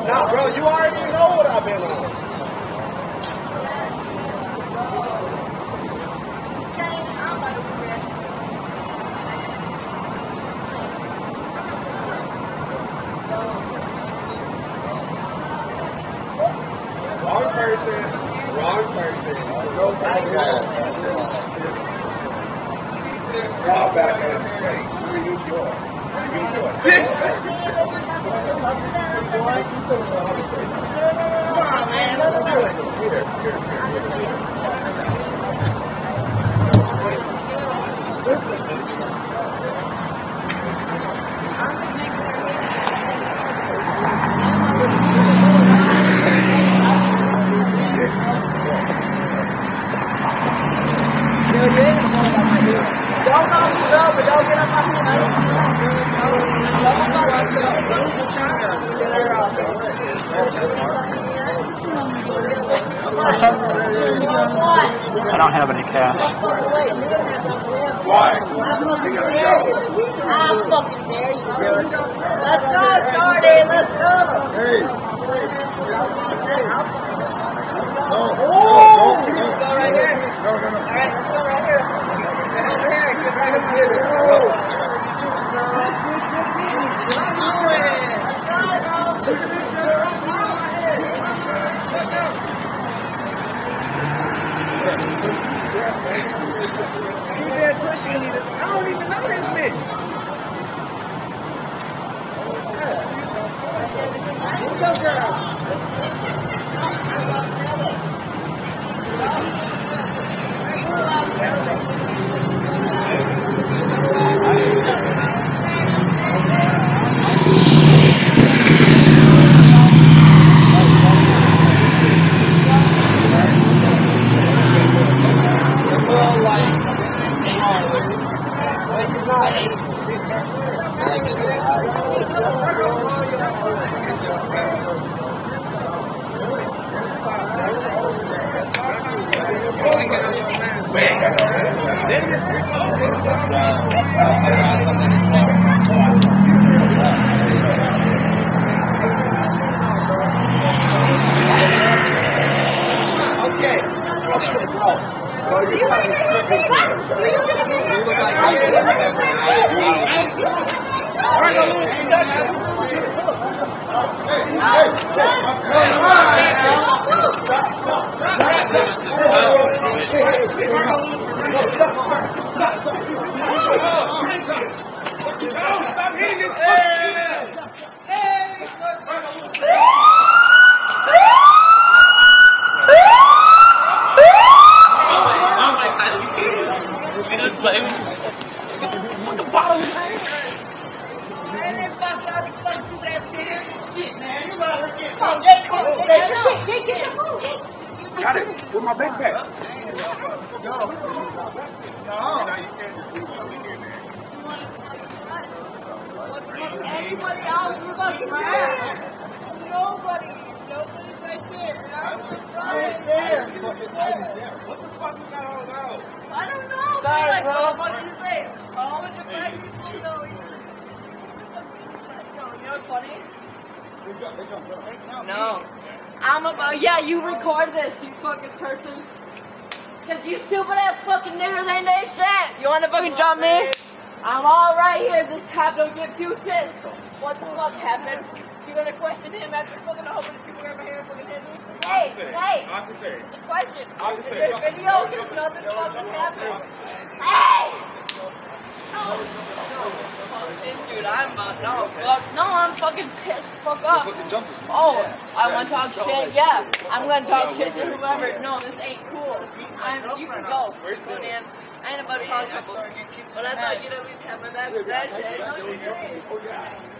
Nah, bro, you already know what I've been on. Wrong person. Wrong person. Go back. Draw back at him straight. This! Come on, man. Let's do it. Here. Don't know but don't get up on me. I don't have any cash. Why? I'm fucking there, you go. Let's go, Jordy, let's go. Hey. Go right here. No. Alright, let's go right here. Get over here, get right up here. Let's go. I don't even know his bitch. Go, girl. Jake, get your phone, Jake. Got it. With my backpack. No. Anybody else would like to hear? Nobody's right there. Right there. What the fuck is that all about? I don't know. Sorry, Like, bro. what did you say? Oh, it's a black people, though. You know what's funny? No. I'm about, yeah, you record this, you fucking person. Cause you stupid ass fucking niggers ain't that shit. You wanna fucking jump me? I'm all right here. This cop don't give two shits. What the fuck happened? You gonna question him after fucking a whole bunch of people over here fucking hit me? Hey, Officer. it's a question. Officer. Is there video? Cause nothing fucking happened. Hey! Dude, I'm about I'm fucking pissed fuck up. Fucking jump this thing. Oh, Yeah. I want to talk shit. Yeah, I'm gonna talk shit to whoever. No, this ain't cool. You can go. Go, Dan. I ain't about to call you, but I thought you'd at least have my back with that shit.